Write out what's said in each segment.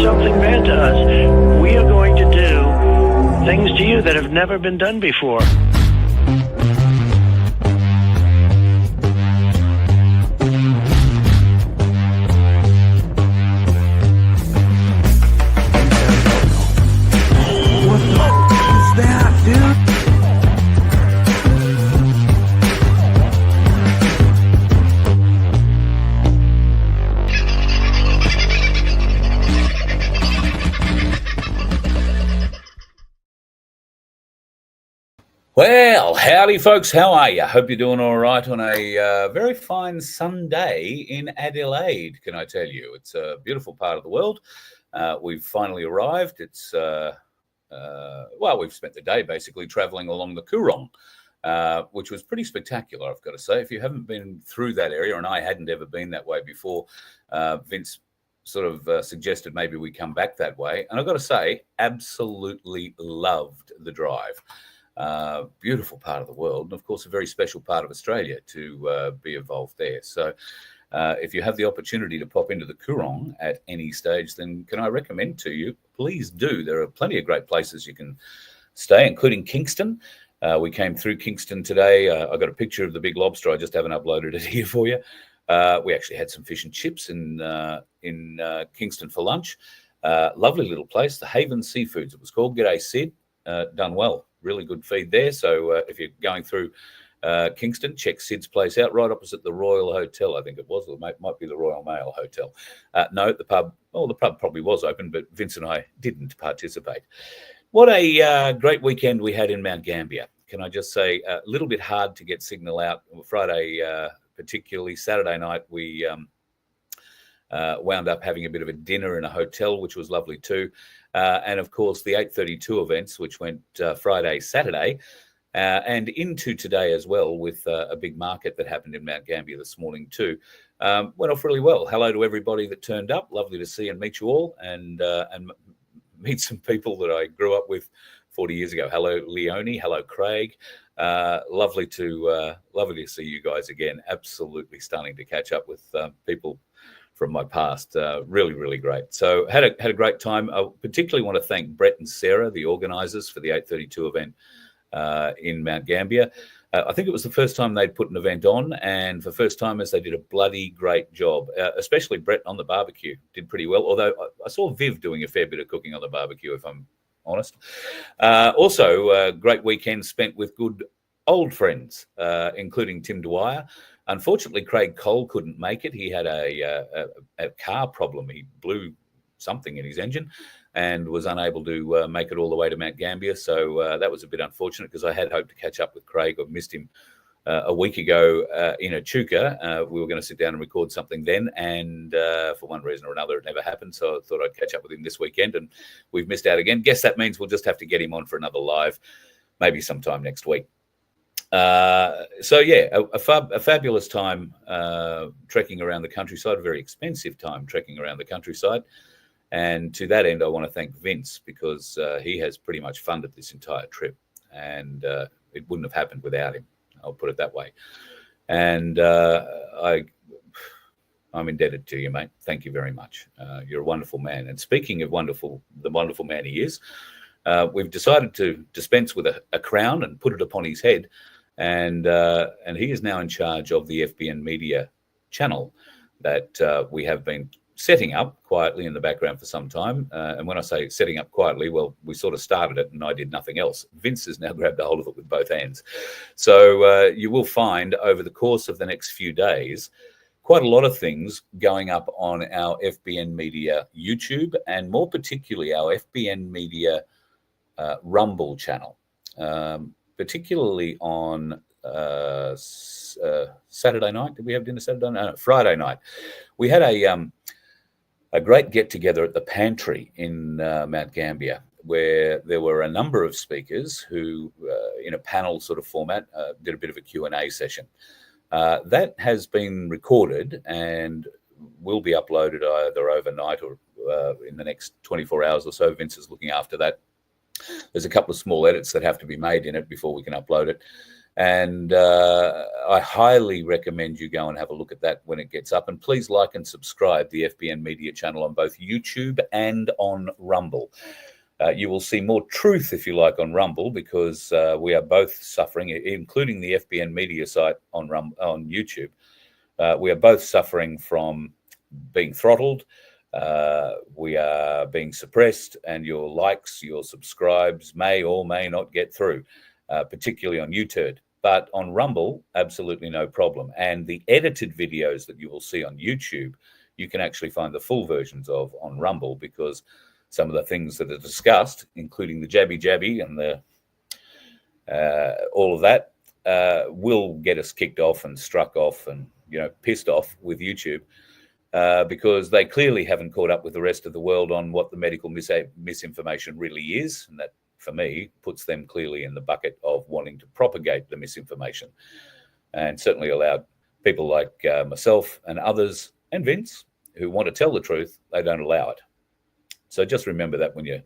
something bad to us, we are going to do things to you that have never been done before. Well, howdy, folks. How are you? Hope you're doing all right on a very fine Sunday in Adelaide, can I tell you? It's a beautiful part of the world. We've finally arrived. It's, we've spent the day basically traveling along the Coorong, which was pretty spectacular, I've got to say. If you haven't been through that area, and I hadn't ever been that way before, Vince sort of suggested maybe we come back that way. And I've got to say, absolutely loved the drive. Beautiful part of the world, and of course a very special part of Australia to be involved there. So if you have the opportunity to pop into the Coorong at any stage, then can I recommend to you, please do. There are plenty of great places you can stay, including Kingston. We came through Kingston today. I got a picture of the Big Lobster. I just haven't uploaded it here for you. We actually had some fish and chips in Kingston for lunch. Lovely little place, the Haven Seafoods it was called. G'day Sid, done well. Really good feed there. So if you're going through Kingston, check Sid's place out, right opposite the Royal Hotel, I think it was, or it might be the Royal Mail Hotel. No, the pub probably was open, but Vince and I didn't participate. What a great weekend we had in Mount Gambier. Can I just say, a little bit hard to get signal out. Friday, particularly Saturday night, we wound up having a bit of a dinner in a hotel, which was lovely too. And of course, the 8:32 events, which went Friday, Saturday, and into today as well, with a big market that happened in Mount Gambier this morning too, went off really well. Hello to everybody that turned up. Lovely to see and meet you all, and meet some people that I grew up with 40 years ago. Hello, Leonie. Hello, Craig. Lovely to see you guys again. Absolutely stunning to catch up with people from my past. Really, really great. So had a great time. I particularly want to thank Brett and Sarah, the organisers for the 8:32 event in Mount Gambier. I think it was the first time they'd put an event on, and for first timers, they did a bloody great job, especially Brett on the barbecue. Did pretty well, although I saw Viv doing a fair bit of cooking on the barbecue, if I'm honest. Also, great weekend spent with good old friends, including Tim Dwyer. Unfortunately, Craig Cole couldn't make it. He had a car problem. He blew something in his engine and was unable to make it all the way to Mount Gambier. So that was a bit unfortunate, because I had hoped to catch up with Craig. I missed him a week ago in Echuca. We were going to sit down and record something then, and for one reason or another, it never happened. So I thought I'd catch up with him this weekend, and we've missed out again. Guess that means we'll just have to get him on for another live, maybe sometime next week. So yeah, a fabulous time trekking around the countryside, a very expensive time trekking around the countryside. And to that end, I want to thank Vince, because he has pretty much funded this entire trip, and it wouldn't have happened without him. I'll put it that way. And I'm indebted to you, mate. Thank you very much. You're a wonderful man. And speaking of the wonderful man he is, we've decided to dispense with a crown and put it upon his head. And he is now in charge of the FBN Media channel that we have been setting up quietly in the background for some time. And when I say setting up quietly, well, we sort of started it and I did nothing else. Vince has now grabbed a hold of it with both hands. So you will find over the course of the next few days quite a lot of things going up on our FBN Media YouTube, and more particularly our FBN Media Rumble channel, particularly on Saturday night. Did we have dinner Saturday night? No, Friday night. We had a great get-together at the Pantry in Mount Gambier, where there were a number of speakers who, in a panel sort of format, did a bit of a Q&A session. That has been recorded and will be uploaded either overnight or in the next 24 hours or so. Vince is looking after that. There's a couple of small edits that have to be made in it before we can upload it. And I highly recommend you go and have a look at that when it gets up. And please like and subscribe the FBN Media channel on both YouTube and on Rumble. You will see more truth, if you like, on Rumble, because we are both suffering, including the FBN Media site on YouTube. We are both suffering from being throttled. We are being suppressed, and your likes, your subscribes may or may not get through, particularly on YouTube. But on Rumble, absolutely no problem. And the edited videos that you will see on YouTube, you can actually find the full versions of on Rumble, because some of the things that are discussed, including the jabby and the all of that, will get us kicked off and struck off and pissed off with YouTube, because they clearly haven't caught up with the rest of the world on what the medical misinformation really is, and that, for me, puts them clearly in the bucket of wanting to propagate the misinformation, and certainly allowed people like myself and others and Vince who want to tell the truth, they don't allow it. So just remember that when you're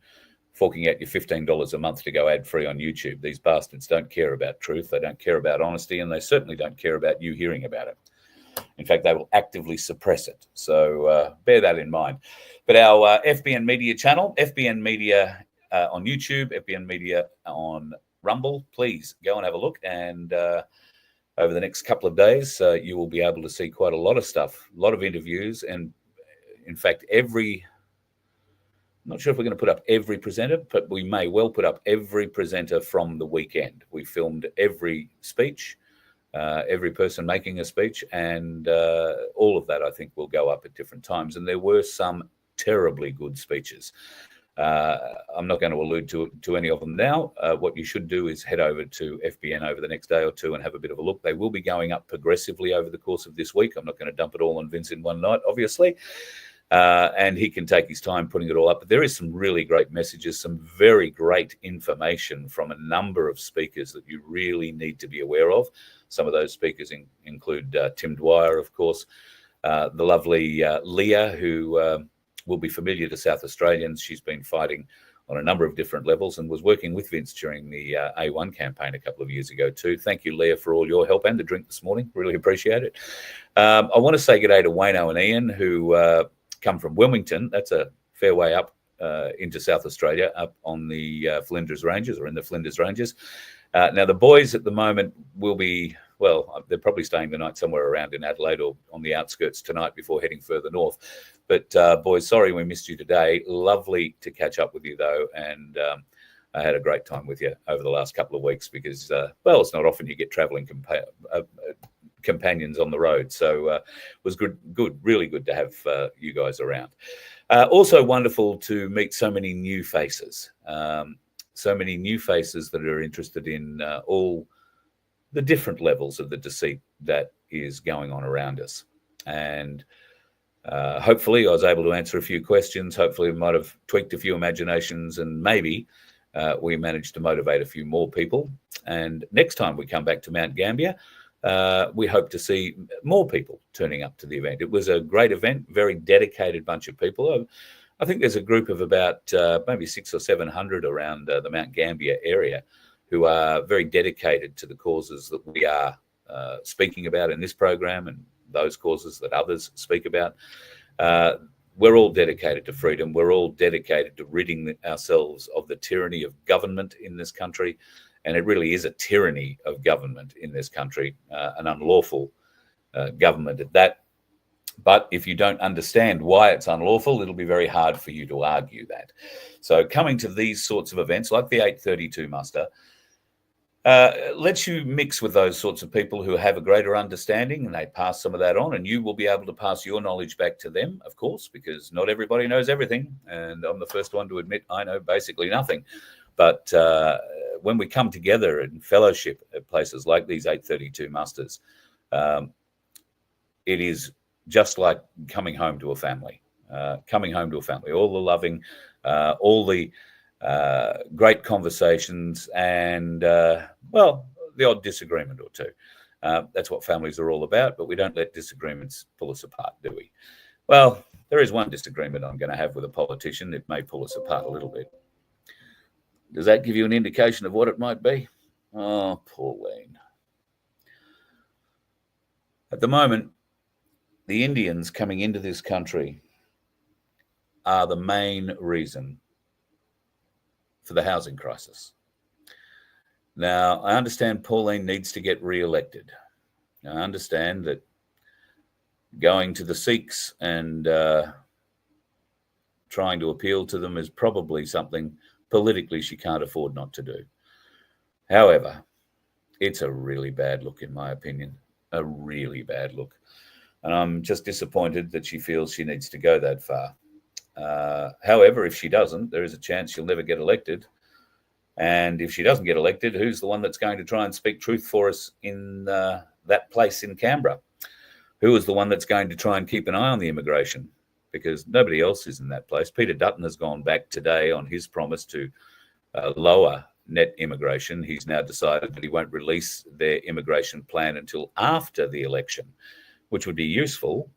forking out your $15 a month to go ad-free on YouTube. These bastards don't care about truth, they don't care about honesty, and they certainly don't care about you hearing about it. In fact, they will actively suppress it. So bear that in mind. But our FBN Media channel, FBN Media on YouTube, FBN Media on Rumble, please go and have a look. And over the next couple of days, you will be able to see quite a lot of stuff, a lot of interviews. And in fact, I'm not sure if we're going to put up every presenter, but we may well put up every presenter from the weekend. We filmed every speech, every person making a speech, and all of that, I think, will go up at different times. And there were some terribly good speeches. I'm not going to allude to any of them now. What you should do is head over to FBN over the next day or two and have a bit of a look. They will be going up progressively over the course of this week. I'm not going to dump it all on Vince in one night, obviously. And he can take his time putting it all up. But there is some really great messages, some very great information from a number of speakers that you really need to be aware of. Some of those speakers include Tim Dwyer, of course, the lovely Leah, who will be familiar to South Australians. She's been fighting on a number of different levels and was working with Vince during the A1 campaign a couple of years ago too. Thank you, Leah, for all your help and the drink this morning. Really appreciate it. I want to say good day to Wayno and Ian, who come from Wilmington. That's a fair way up into South Australia, up on the Flinders Ranges, or in the Flinders Ranges. Now, the boys at the moment will be, well, they're probably staying the night somewhere around in Adelaide or on the outskirts tonight before heading further north. But boys, sorry we missed you today. Lovely to catch up with you, though. And I had a great time with you over the last couple of weeks because, well, it's not often you get traveling companions on the road. So it was good, really good to have you guys around. Also wonderful to meet so many new faces. So many new faces that are interested in all the different levels of the deceit that is going on around us. And hopefully I was able to answer a few questions. Hopefully we might have tweaked a few imaginations, and maybe we managed to motivate a few more people. And next time we come back to Mount Gambier, we hope to see more people turning up to the event. It was a great event, very dedicated bunch of people. I think there's a group of about maybe 600 or 700 around the Mount Gambier area who are very dedicated to the causes that we are speaking about in this program and those causes that others speak about. We're all dedicated to freedom. We're all dedicated to ridding ourselves of the tyranny of government in this country. And it really is a tyranny of government in this country, an unlawful government at that. But if you don't understand why it's unlawful, it'll be very hard for you to argue that. So coming to these sorts of events, like the 832 muster, lets you mix with those sorts of people who have a greater understanding, and they pass some of that on, and you will be able to pass your knowledge back to them, of course, because not everybody knows everything. And I'm the first one to admit I know basically nothing. But when we come together in fellowship at places like these 832 musters, it is just like coming home to a family, all the loving, all the great conversations, and, well, the odd disagreement or two. That's what families are all about, but we don't let disagreements pull us apart, do we? Well, there is one disagreement I'm going to have with a politician. It may pull us apart a little bit. Does that give you an indication of what it might be? Oh, Pauline. At the moment, the Indians coming into this country are the main reason for the housing crisis. Now, I understand Pauline needs to get re-elected. I understand that going to the Sikhs and trying to appeal to them is probably something politically she can't afford not to do. However, it's a really bad look, in my opinion, a really bad look. And I'm just disappointed that she feels she needs to go that far. However, if she doesn't, there is a chance she'll never get elected. And if she doesn't get elected, who's the one that's going to try and speak truth for us in that place in Canberra? Who is the one that's going to try and keep an eye on the immigration? Because nobody else is in that place. Peter Dutton has gone back today on his promise to lower net immigration. He's now decided that he won't release their immigration plan until after the election, which would be useful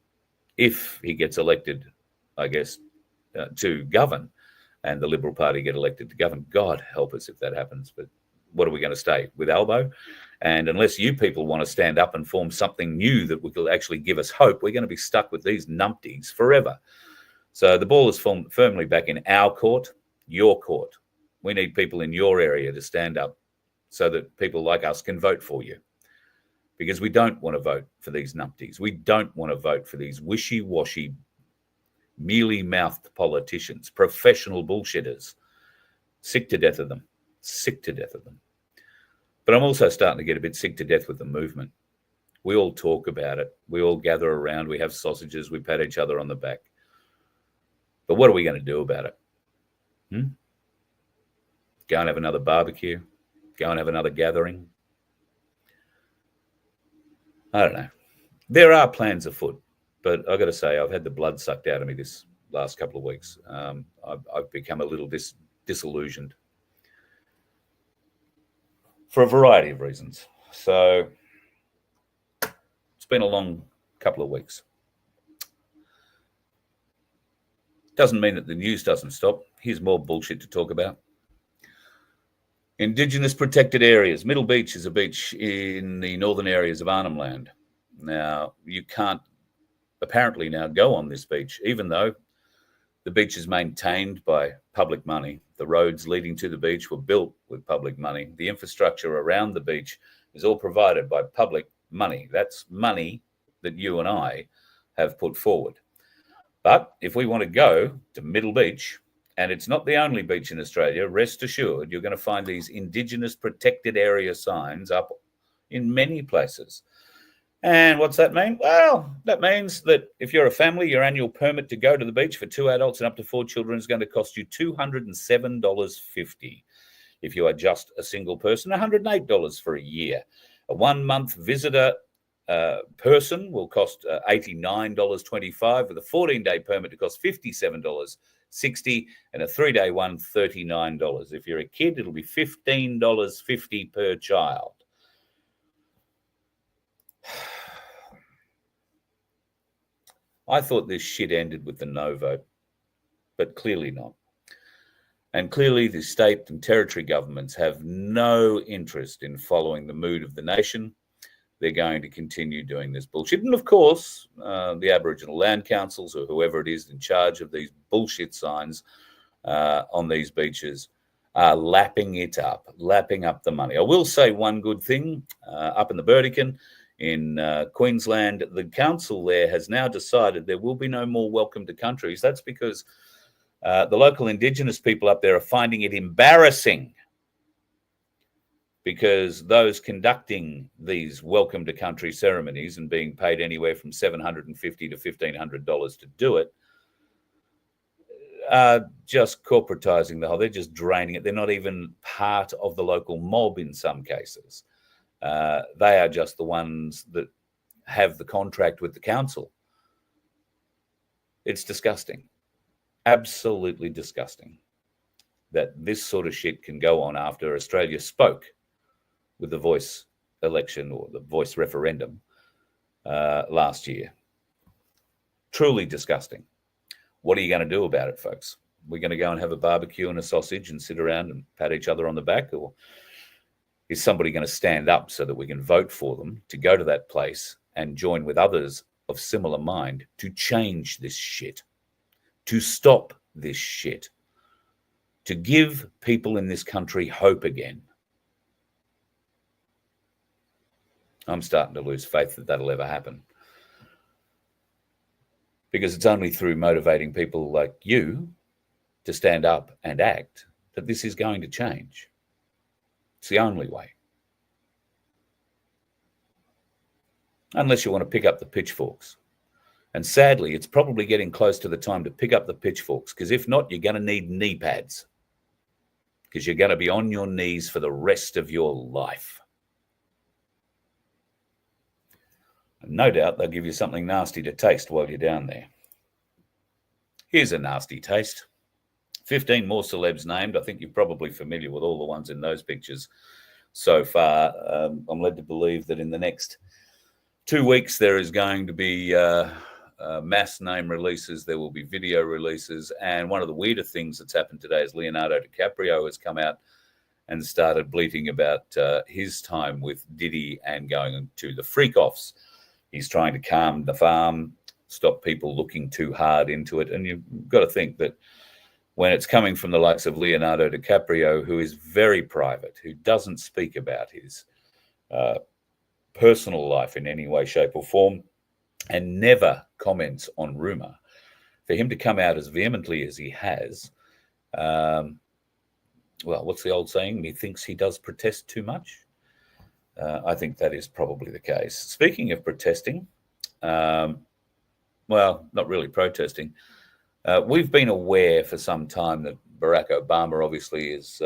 if he gets elected, I guess, to govern, and the Liberal Party get elected to govern. God help us if that happens. But what are we going to stay with Albo? And unless you people want to stand up and form something new that will actually give us hope, we're going to be stuck with these numpties forever. So the ball is firmly back in our court, your court. We need people in your area to stand up so that people like us can vote for you. Because we don't want to vote for these numpties. We don't want to vote for these wishy-washy, mealy-mouthed politicians, professional bullshitters. Sick to death of them. Sick to death of them. But I'm also starting to get a bit sick to death with the movement. We all talk about it. We all gather around. We have sausages. We pat each other on the back. But what are we going to do about it? Go and have another barbecue? Go and have another gathering? I don't know. There are plans afoot, but I've got to say, I've had the blood sucked out of me this last couple of weeks. I've become a little disillusioned for a variety of reasons. So it's been a long couple of weeks. Doesn't mean that the news doesn't stop. Here's more bullshit to talk about. Indigenous protected areas. Middle Beach is a beach in the northern areas of Arnhem Land. Now, you can't apparently now go on this beach, even though the beach is maintained by public money. The roads leading to the beach were built with public money. The infrastructure around the beach is all provided by public money. That's money that you and I have put forward. But if we want to go to Middle Beach, and it's not the only beach in Australia, rest assured, you're going to find these Indigenous protected area signs up in many places. And what's that mean? Well, that means that if you're a family, your annual permit to go to the beach for 2 adults and up to 4 children is going to cost you $207.50. If you are just a single person, $108 for a year. A 1-month visitor person will cost $89.25, with a 14-day permit to cost $57.60, and a 3-day one, $39. If you're a kid, it'll be $15.50 per child. I thought this shit ended with the no vote, but clearly not. And clearly the state and territory governments have no interest in following the mood of the nation. They're going to continue doing this bullshit. And of course, the Aboriginal Land Councils or whoever it is in charge of these bullshit signs on these beaches are lapping up the money. I will say one good thing. Up in the Burdekin in Queensland, the council there has now decided there will be no more welcome to countries. That's because the local Indigenous people up there are finding it embarrassing, because those conducting these welcome to country ceremonies and being paid anywhere from $750 to $1,500 to do it are just corporatizing the whole. They're just draining it. They're not even part of the local mob in some cases. They are just the ones that have the contract with the council. It's disgusting. Absolutely disgusting that this sort of shit can go on after Australia spoke with the Voice election or the Voice referendum last year. Truly disgusting. What are you going to do about it, folks? We're going to go and have a barbecue and a sausage and sit around and pat each other on the back? Or is somebody going to stand up so that we can vote for them to go to that place and join with others of similar mind to change this shit, to stop this shit, to give people in this country hope again. I'm starting to lose faith that that'll ever happen. Because it's only through motivating people like you to stand up and act that this is going to change. It's the only way. Unless you want to pick up the pitchforks. And sadly, it's probably getting close to the time to pick up the pitchforks, because if not, you're going to need knee pads. Because you're going to be on your knees for the rest of your life. And no doubt they'll give you something nasty to taste while you're down there. Here's a nasty taste. 15 more celebs named. I think you're probably familiar with all the ones in those pictures so far. I'm led to believe that in the next 2 weeks there is going to be mass name releases. There will be video releases. And one of the weirder things that's happened today is Leonardo DiCaprio has come out and started bleating about his time with Diddy and going to the freak-offs. He's trying to calm the farm, stop people looking too hard into it. And you've got to think that when it's coming from the likes of Leonardo DiCaprio, who is very private, who doesn't speak about his personal life in any way, shape or form, and never comments on rumor, for him to come out as vehemently as he has, well, what's the old saying? Methinks he does protest too much. I think that is probably the case. Speaking of protesting, well, not really protesting. We've been aware for some time that Barack Obama obviously has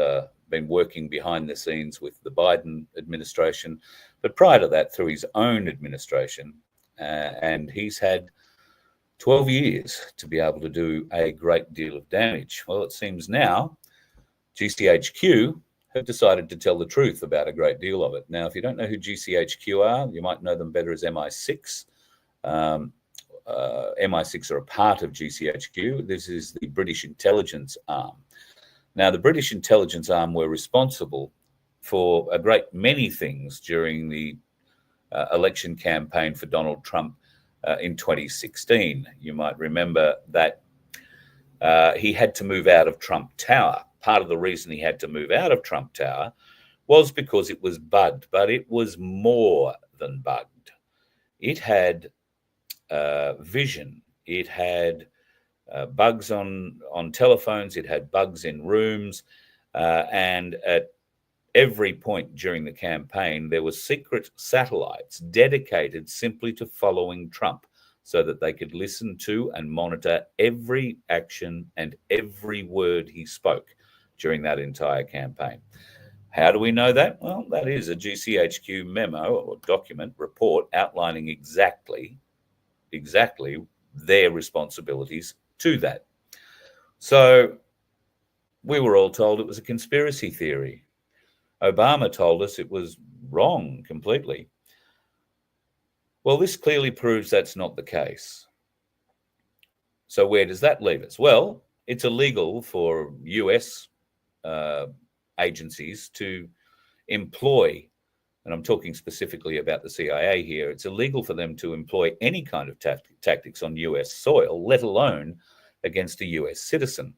been working behind the scenes with the Biden administration, but prior to that, through his own administration, and he's had 12 years to be able to do a great deal of damage. Well, it seems now GCHQ have decided to tell the truth about a great deal of it. Now, if you don't know who GCHQ are, you might know them better as MI6. MI6 are a part of GCHQ. This is the British intelligence arm. Now, the British intelligence arm were responsible for a great many things during the election campaign for Donald Trump in 2016. You might remember that he had to move out of Trump Tower. Part of the reason he had to move out of Trump Tower was because it was bugged, but it was more than bugged. It had vision. It had bugs on telephones. It had bugs in rooms. And at every point during the campaign, there were secret satellites dedicated simply to following Trump so that they could listen to and monitor every action and every word he spoke during that entire campaign. How do we know that? Well, that is a GCHQ memo or document report outlining exactly their responsibilities to that. So we were all told it was a conspiracy theory. Obama told us it was wrong completely. Well, this clearly proves that's not the case. So where does that leave us? Well, it's illegal for US agencies to employ, and I'm talking specifically about the CIA here, it's illegal for them to employ any kind of tactics on US soil, let alone against a US citizen.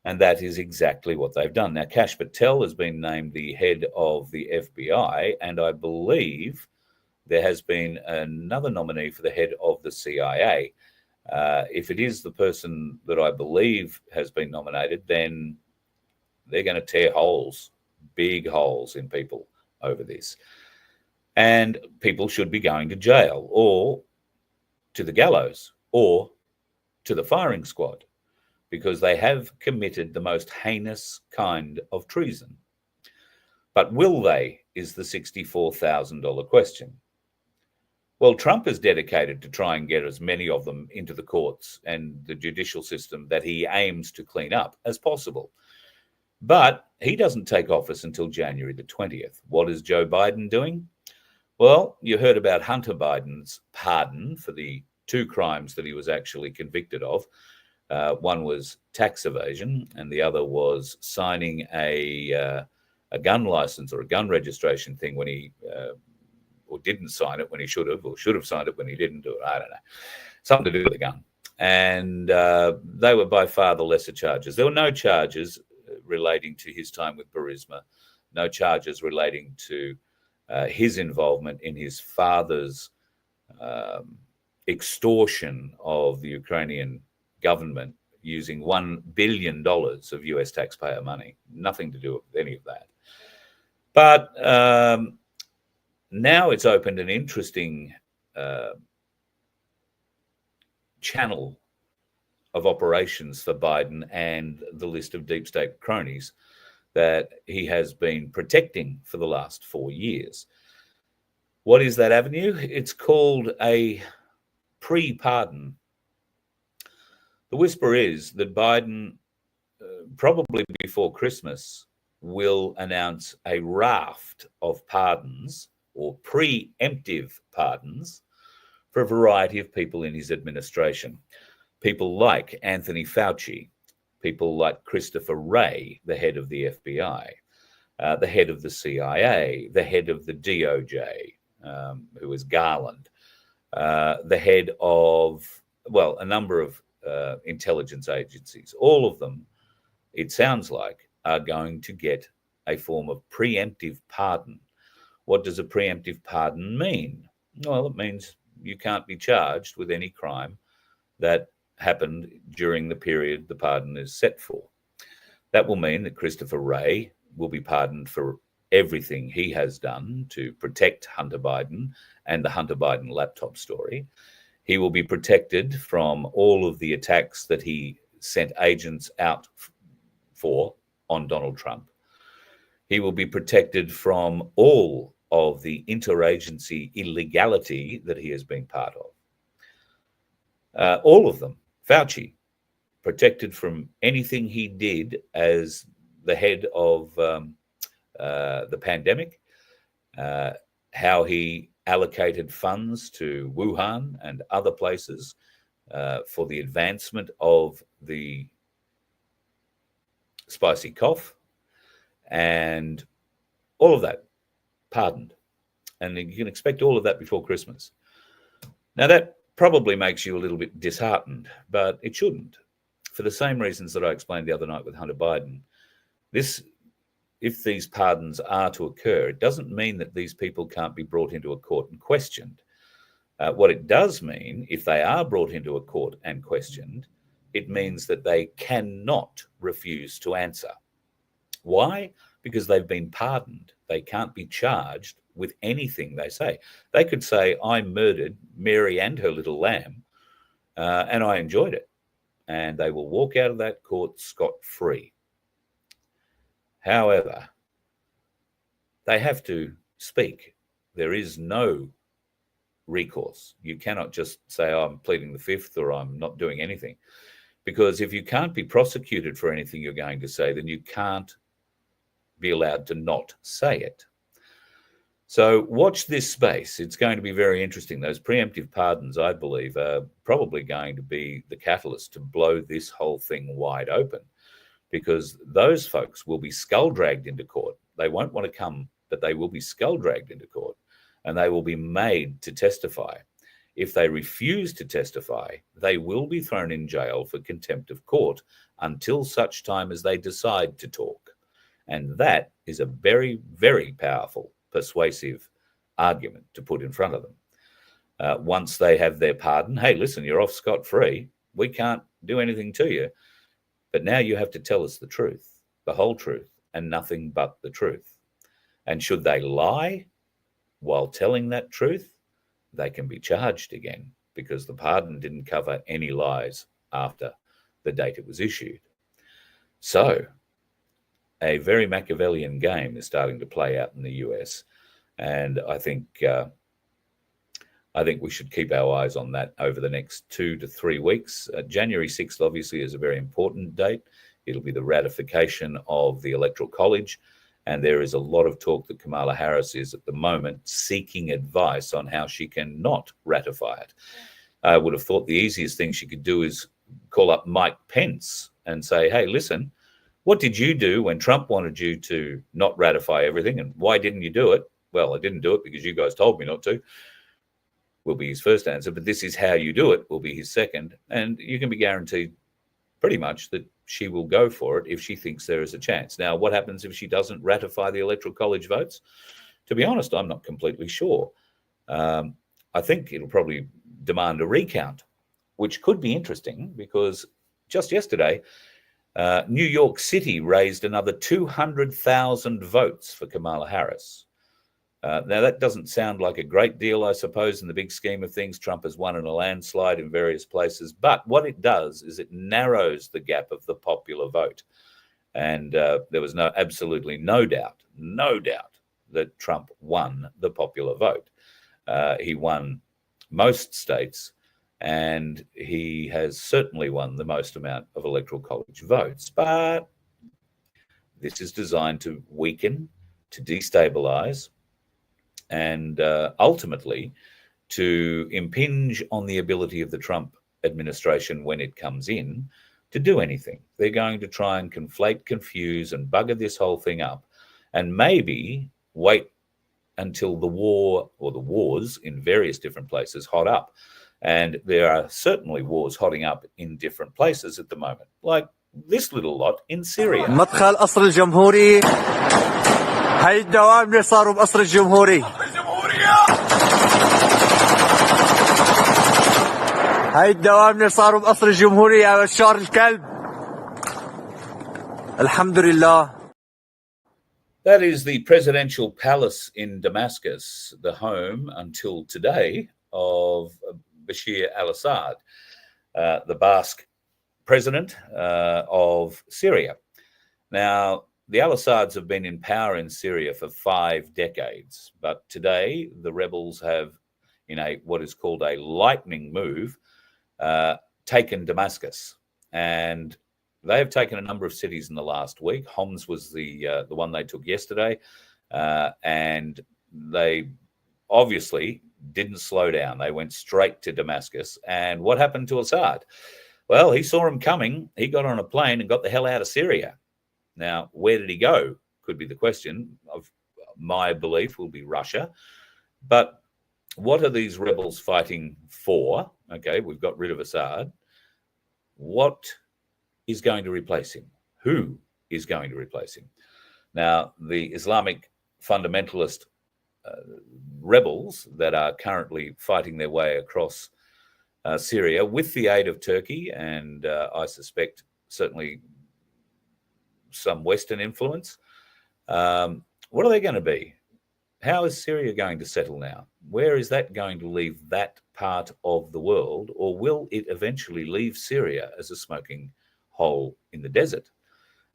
And that is exactly what they've done. Now, Kash Patel has been named the head of the FBI, and I believe there has been another nominee for the head of the CIA. If it is the person that I believe has been nominated, then they're going to tear holes, big holes in people over this. And people should be going to jail or to the gallows or to the firing squad because they have committed the most heinous kind of treason. But will they, is the $64,000 question. Well, Trump is dedicated to try and get as many of them into the courts and the judicial system that he aims to clean up as possible. But he doesn't take office until January the 20th. What is Joe Biden doing? Well, you heard about Hunter Biden's pardon for the 2 crimes that he was actually convicted of. One was tax evasion, and the other was signing a gun license or a gun registration thing when he or didn't sign it when he should have, or should have signed it when he didn't do it. I don't know. Something to do with the gun. And they were by far the lesser charges. There were no charges relating to his time with Burisma, no charges relating to his involvement in his father's extortion of the Ukrainian government using $1 billion of US taxpayer money. Nothing to do with any of that. But now it's opened an interesting channel of operations for Biden and the list of deep state cronies that he has been protecting for the last 4 years. What is that avenue? It's called a pre-pardon. The whisper is that Biden, probably before Christmas, will announce a raft of pardons or preemptive pardons for a variety of people in his administration. People like Anthony Fauci, people like Christopher Wray, the head of the FBI, the head of the CIA, the head of the DOJ, who is Garland, the head of, well, a number of intelligence agencies. All of them, it sounds like, are going to get a form of preemptive pardon. What does a preemptive pardon mean? Well, it means you can't be charged with any crime that happened during the period the pardon is set for. That will mean that Christopher Wray will be pardoned for everything he has done to protect Hunter Biden and the Hunter Biden laptop story. He will be protected from all of the attacks that he sent agents out for on Donald Trump. He will be protected from all of the interagency illegality that he has been part of. All of them. Fauci, protected from anything he did as the head of the pandemic, how he allocated funds to Wuhan and other places for the advancement of the spicy cough, and all of that pardoned. And you can expect all of that before Christmas. Now, that probably makes you a little bit disheartened, but it shouldn't, for the same reasons that I explained the other night with Hunter Biden. If these pardons are to occur, it doesn't mean that these people can't be brought into a court and questioned. What it does mean, if they are brought into a court and questioned, it means that they cannot refuse to answer. Why? Because they've been pardoned. They can't be charged with anything they say. They could say, I murdered Mary and her little lamb, and I enjoyed it. And they will walk out of that court scot-free. However, they have to speak. There is no recourse. You cannot just say, oh, I'm pleading the fifth, or I'm not doing anything. Because if you can't be prosecuted for anything you're going to say, then you can't be allowed to not say it. So watch this space. It's going to be very interesting. Those preemptive pardons, I believe, are probably going to be the catalyst to blow this whole thing wide open, because those folks will be skull dragged into court. They won't want to come, but they will be skull dragged into court, and they will be made to testify. If they refuse to testify, they will be thrown in jail for contempt of court until such time as they decide to talk. And that is a very, very powerful, persuasive argument to put in front of them. Once they have their pardon, hey, listen, you're off scot-free. We can't do anything to you. But now you have to tell us the truth, the whole truth, and nothing but the truth. And should they lie while telling that truth, they can be charged again, because the pardon didn't cover any lies after the date it was issued. So a very Machiavellian game is starting to play out in the US, and I think we should keep our eyes on that over the next 2 to 3 weeks. January 6th, obviously, is a very important date. It'll be the ratification of the Electoral College, and there is a lot of talk that Kamala Harris is at the moment seeking advice on how she can not ratify it. I would have thought the easiest thing she could do is call up Mike Pence and say, hey, listen, what did you do when Trump wanted you to not ratify everything, and why didn't you do it? well, I didn't do it because you guys told me not to, will be his first answer. But this is how you do it will be his second. And you can be guaranteed pretty much that she will go for it if she thinks there is a chance. Now, what happens if she doesn't ratify the Electoral College votes? To be honest, I'm not completely sure. I think it'll probably demand a recount, which could be interesting because just yesterday, New York City raised another 200,000 votes for Kamala Harris. Now, that doesn't sound like a great deal, I suppose, in the big scheme of things. Trump has won in a landslide in various places. But what it does is it narrows the gap of the popular vote. And there was absolutely no doubt that Trump won the popular vote. He won most states, and he has certainly won the most amount of Electoral College votes. But this is designed to weaken, to destabilize, and ultimately to impinge on the ability of the Trump administration when it comes in to do anything. They're going to try and conflate, confuse, and bugger this whole thing up, and maybe wait until the war or the wars in various different places hot up. And there are certainly wars hotting up in different places at the moment, like this little lot in Syria. مدخل قصر الجمهوري هاي الدوام اللي صاروا بقصر الجمهوري هاي الدوام اللي صاروا بقصر الجمهوري يا بشار الكلب الحمد لله. That is the presidential palace in Damascus, the home until today of Bashir al-Assad, the Basque president of Syria. Now, the al-Assads have been in power in Syria for 5 decades, but today the rebels have, in what is called a lightning move, taken Damascus. And they have taken a number of cities in the last week. Homs was the one they took yesterday, and they obviously didn't slow down. They went straight to Damascus. And what happened to Assad? Well, he saw him coming. He got on a plane and got the hell out of Syria. Now, where did he go? Could be the question. Of my belief will be Russia. But what are these rebels fighting for? Okay, we've got rid of Assad. What is going to replace him? Who is going to replace him? Now, the Islamic fundamentalist rebels that are currently fighting their way across Syria with the aid of Turkey and I suspect certainly some Western influence, what are they going to be? How is Syria going to settle now? Where is that going to leave that part of the world? Or will it eventually leave Syria as a smoking hole in the desert?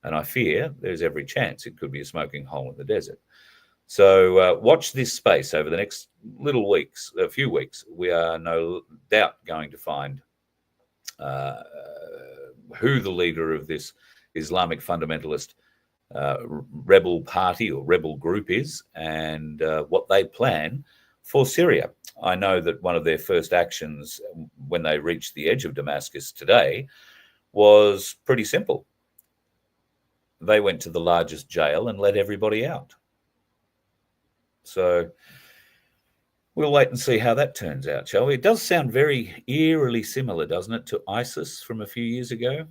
And I fear there's every chance it could be a smoking hole in the desert. So watch this space over the next a few weeks. We are no doubt going to find who the leader of this Islamic fundamentalist rebel party or rebel group is, and what they plan for Syria. I know that one of their first actions when they reached the edge of Damascus today was pretty simple. They went to the largest jail and let everybody out. So we'll wait and see how that turns out, shall we? It does sound very eerily similar, doesn't it, to ISIS from a few years ago.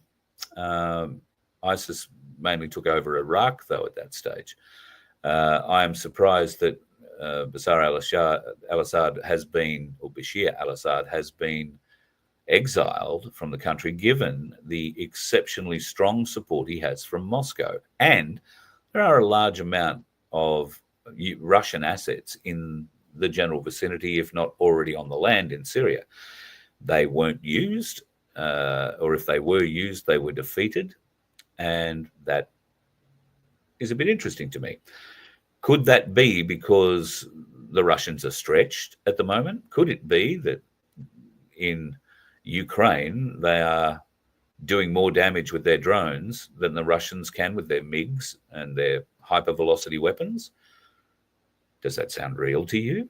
ISIS mainly took over Iraq, though, at that stage. I am surprised that Bashar al-Assad has been, or Bashir al-Assad has been exiled from the country, given the exceptionally strong support he has from Moscow. And there are a large amount of Russian assets in the general vicinity, if not already on the land in Syria. They weren't used, or if they were used, they were defeated. And that is a bit interesting to me. Could that be because the Russians are stretched at the moment? Could it be that in Ukraine they are doing more damage with their drones than the Russians can with their MiGs and their hypervelocity weapons? Does that sound real to you?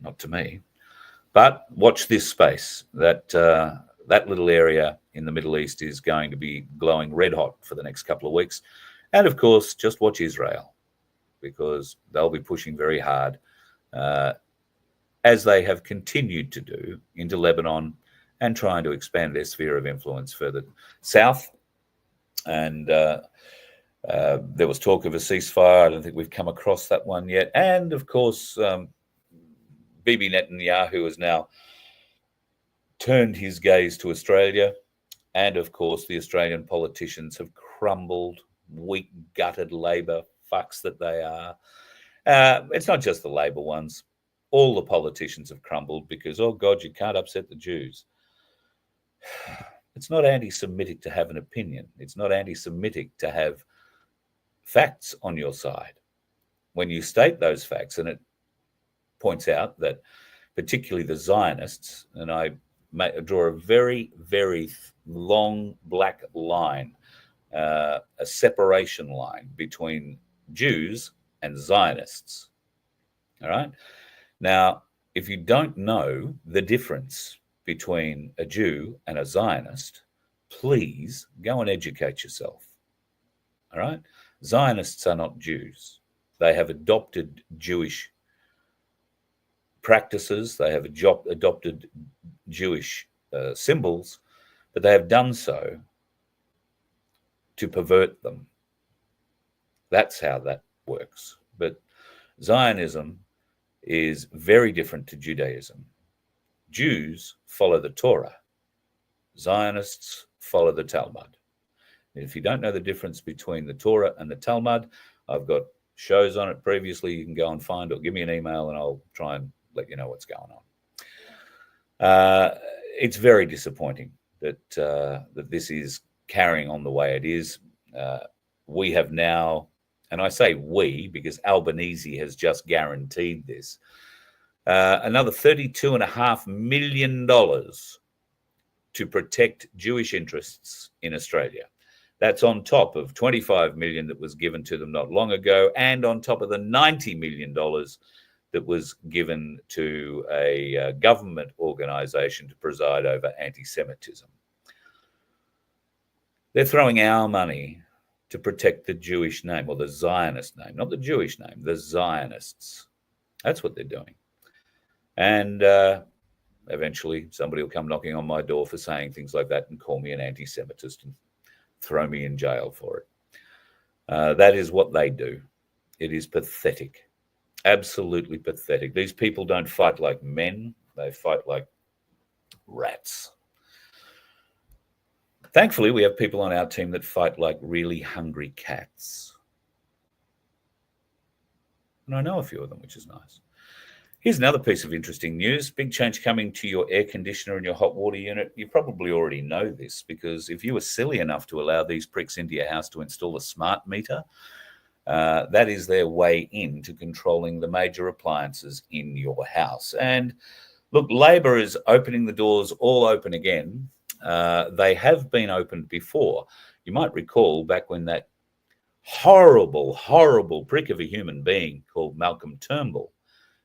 Not to me. But watch this space. That little area in the Middle East is going to be glowing red hot for the next couple of weeks. And of course, just watch Israel. because they'll be pushing very hard, as they have continued to do, into Lebanon and trying to expand their sphere of influence further south. And there was talk of a ceasefire. I don't think we've come across that one yet. And of course, Bibi Netanyahu has now turned his gaze to Australia. And of course, the Australian politicians have crumbled, weak, gutted Labor fucks that they are. It's not just the Labor ones. All the politicians have crumbled because, oh God, you can't upset the Jews. It's not anti-Semitic to have an opinion. It's not anti-Semitic to have facts on your side. When you state those facts, and it points out that particularly the Zionists, and I draw a very, very long black line, a separation line between Jews and Zionists. All right? Now, if you don't know the difference between a Jew and a Zionist, please go and educate yourself. All right? Zionists are not Jews. They have adopted Jewish practices. They have adopted Jewish symbols, but they have done so to pervert them. That's how that works. But Zionism is very different to Judaism. Jews follow the Torah. Zionists follow the Talmud. And if you don't know the difference between the Torah and the Talmud, I've got shows on it previously you can go and find, or give me an email and I'll try and let you know what's going on. It's very disappointing that that this is carrying on the way it is. We have now, and I say we because Albanese has just guaranteed this, another $32.5 million to protect Jewish interests in Australia. That's on top of $25 million that was given to them not long ago, and on top of the $90 million that was given to a government organization to preside over anti-Semitism. They're throwing our money to protect the Jewish name, or the Zionist name, not the Jewish name, the Zionists. That's what they're doing. And eventually somebody will come knocking on my door for saying things like that and call me an anti-Semitist and throw me in jail for it. That is what they do. It is pathetic. Absolutely pathetic. These people don't fight like men. They fight like rats. Thankfully, we have people on our team that fight like really hungry cats. And I know a few of them, which is nice. Here's another piece of interesting news. Big change coming to your air conditioner and your hot water unit. You probably already know this, because if you were silly enough to allow these pricks into your house to install a smart meter, that is their way into controlling the major appliances in your house. And look, Labor is opening the doors all open again. They have been opened before. You might recall back when that horrible, horrible prick of a human being called Malcolm Turnbull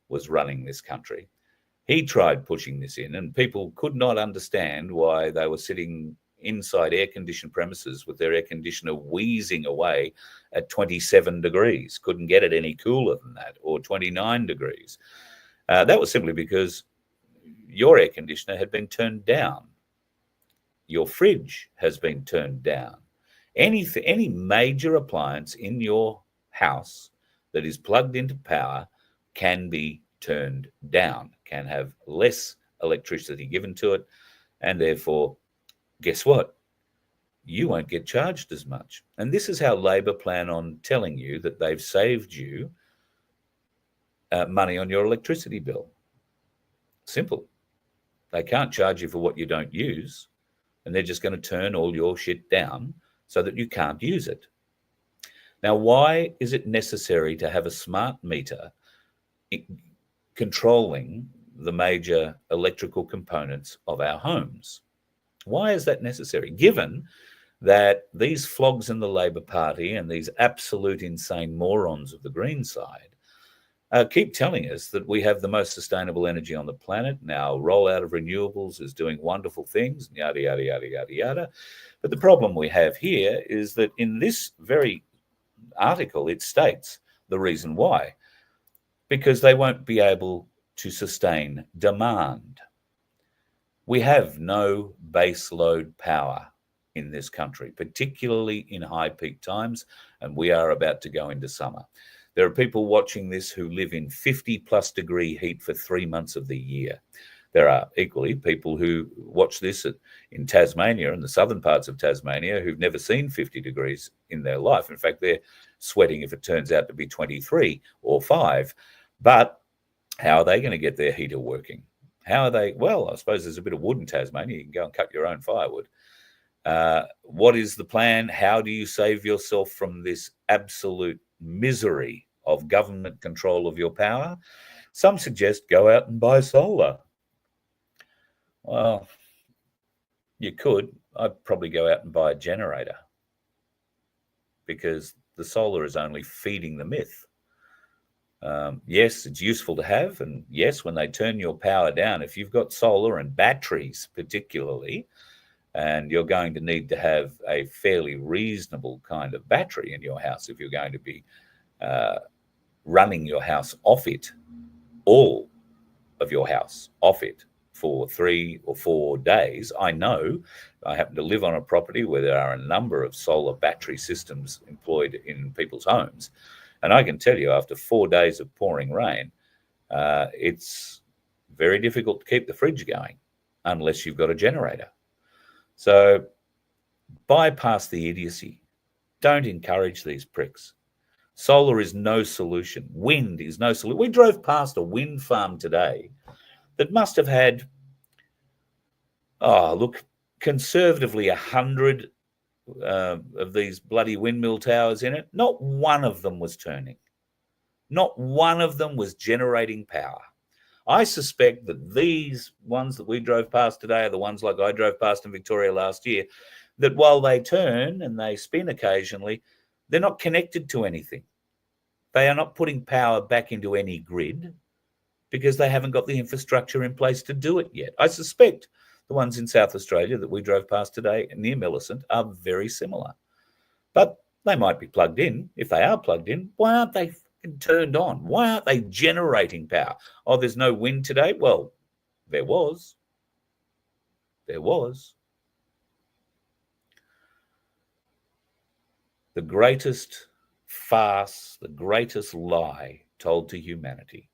was running this country. He tried pushing this in, and people could not understand why they were sitting inside air-conditioned premises with their air conditioner wheezing away at 27 degrees. Couldn't get it any cooler than that, or 29 degrees. That was simply because your air conditioner had been turned down. Your fridge has been turned down. Any major appliance in your house that is plugged into power can be turned down, can have less electricity given to it, and therefore, guess what? You won't get charged as much. And this is how Labor plan on telling you that they've saved you money on your electricity bill. Simple. They can't charge you for what you don't use, and they're just going to turn all your shit down so that you can't use it. Now, why is it necessary to have a smart meter controlling the major electrical components of our homes? Why is that necessary, given that these flogs in the Labor Party and these absolute insane morons of the Green side keep telling us that we have the most sustainable energy on the planet, and our rollout of renewables is doing wonderful things, yada, yada, yada, yada, yada. But the problem we have here is that in this very article, it states the reason why. Because they won't be able to sustain demand. We have no base load power in this country, particularly in high peak times, and we are about to go into summer. There are people watching this who live in 50+ degree heat for 3 months of the year. There are equally people who watch this in Tasmania, in the southern parts of Tasmania, who've never seen 50 degrees in their life. In fact, they're sweating if it turns out to be 23 or 5. But how are they going to get their heater working? How are they? Well, I suppose there's a bit of wood in Tasmania. You can go and cut your own firewood. What is the plan? How do you save yourself from this absolute misery of government control of your power? Some suggest go out and buy solar. Well, you could. I'd probably go out and buy a generator, because the solar is only feeding the myth. Yes, it's useful to have, and yes, when they turn your power down, if you've got solar and batteries particularly, and you're going to need to have a fairly reasonable kind of battery in your house if you're going to be running your house off it, all of your house off it, for 3 or 4 days. I know I happen to live on a property where there are a number of solar battery systems employed in people's homes. And I can tell you, after 4 days of pouring rain, it's very difficult to keep the fridge going unless you've got a generator. So bypass the idiocy. Don't encourage these pricks. Solar is no solution. Wind is no solution. We drove past a wind farm today that must have had, conservatively 100 of these bloody windmill towers in it. Not one of them was turning. Not one of them was generating power. I suspect that these ones that we drove past today are the ones like I drove past in Victoria last year, that while they turn and they spin occasionally, they're not connected to anything. They are not putting power back into any grid, because they haven't got the infrastructure in place to do it yet. I suspect the ones in South Australia that we drove past today near Millicent are very similar. But they might be plugged in. If they are plugged in, why aren't they turned on? Why aren't they generating power? Oh, there's no wind today? Well, there was. There was. The greatest farce, the greatest lie told to humanity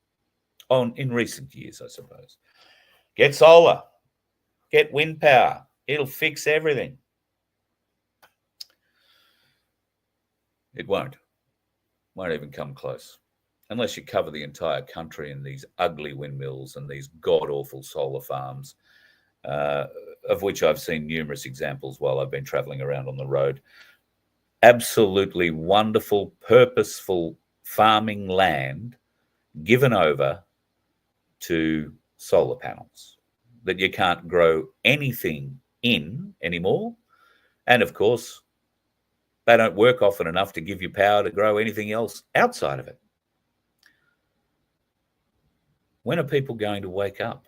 in recent years, I suppose. Get solar, get wind power. It'll fix everything. It won't. Won't even come close. Unless you cover the entire country in these ugly windmills and these god-awful solar farms, of which I've seen numerous examples while I've been traveling around on the road. Absolutely wonderful, purposeful farming land given over to solar panels that you can't grow anything in anymore. And of course, they don't work often enough to give you power to grow anything else outside of it. When are people going to wake up?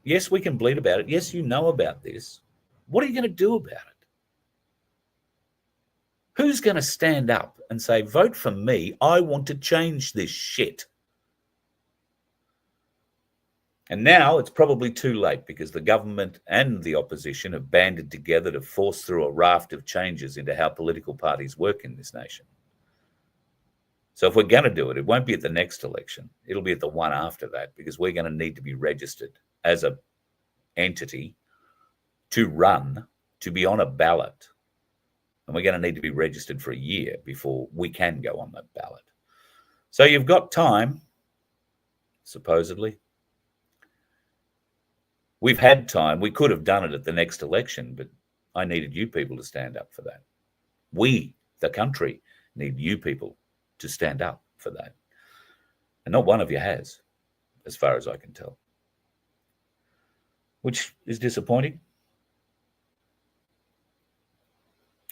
Yes, we can bleat about it. Yes, you know about this. What are you going to do about it? Who's going to stand up and say, vote for me, I want to change this shit? And now it's probably too late, because the government and the opposition have banded together to force through a raft of changes into how political parties work in this nation. So if we're going to do it, it won't be at the next election. It'll be at the one after that, because we're going to need to be registered as an entity to run, to be on a ballot. And we're going to need to be registered for a year before we can go on that ballot. So you've got time, supposedly. We've had time. We could have done it at the next election, but I needed you people to stand up for that. We, the country, need you people to stand up for that. And not one of you has, as far as I can tell. Which is disappointing.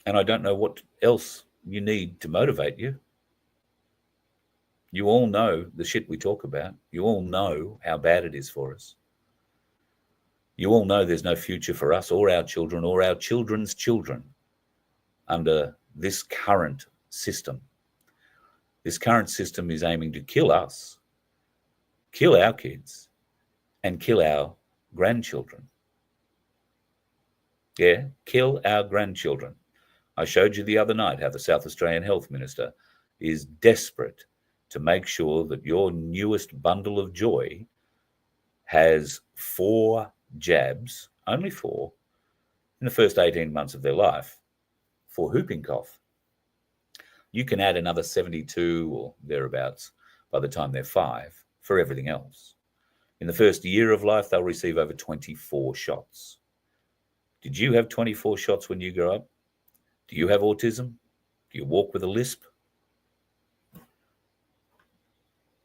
And I don't know what else you need to motivate you. You all know the shit we talk about. You all know how bad it is for us. You all know there's no future for us or our children or our children's children under this current system. This current system is aiming to kill us, kill our kids, and kill our grandchildren. Yeah, kill our grandchildren. I showed you the other night how the South Australian Health Minister is desperate to make sure that your newest bundle of joy has 4 jabs, only 4, in the first 18 months of their life for whooping cough. You can add another 72 or thereabouts by the time they're 5 for everything else. In the first year of life, they'll receive over 24 shots. Did you have 24 shots when you grew up? Do you have autism? Do you walk with a lisp?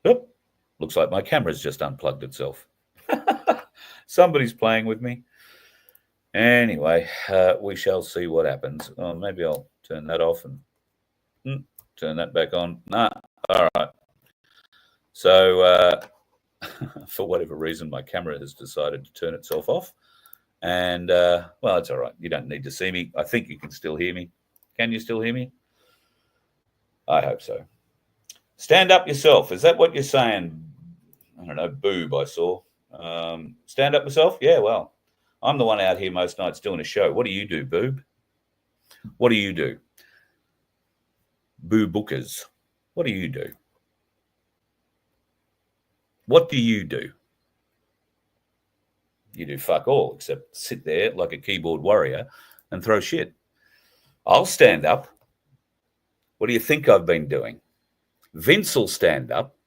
Oh, looks like my camera's just unplugged itself. Somebody's playing with me. Anyway, we shall see what happens. Oh, maybe I'll turn that off and turn that back on. Nah, all right. So, for whatever reason, my camera has decided to turn itself off. And, well, it's all right. You don't need to see me. I think you can still hear me. Can you still hear me? I hope so. Stand up yourself. Is that what you're saying? I don't know, boob, I saw. Stand up yourself? Yeah, well, I'm the one out here most nights doing a show. What do you do, boob? What do you do? Boo bookers. What do you do? What do you do? You do fuck all, except sit there like a keyboard warrior and throw shit. I'll stand up. What do you think I've been doing? Vince will stand up.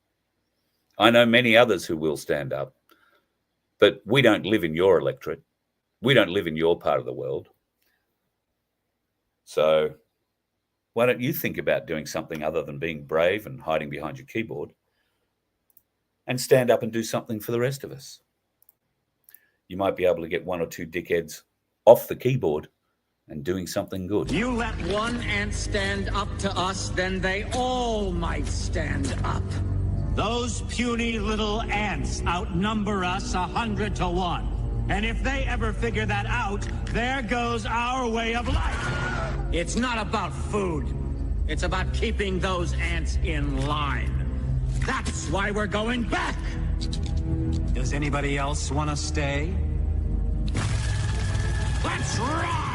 I know many others who will stand up. But we don't live in your electorate. We don't live in your part of the world. So why don't you think about doing something other than being brave and hiding behind your keyboard and stand up and do something for the rest of us? You might be able to get 1 or 2 dickheads off the keyboard and doing something good. You let one ant stand up to us, then they all might stand up. Those puny little ants outnumber us 100 to 1. And if they ever figure that out, there goes our way of life. It's not about food. It's about keeping those ants in line. That's why we're going back. Does anybody else want to stay? Let's rock!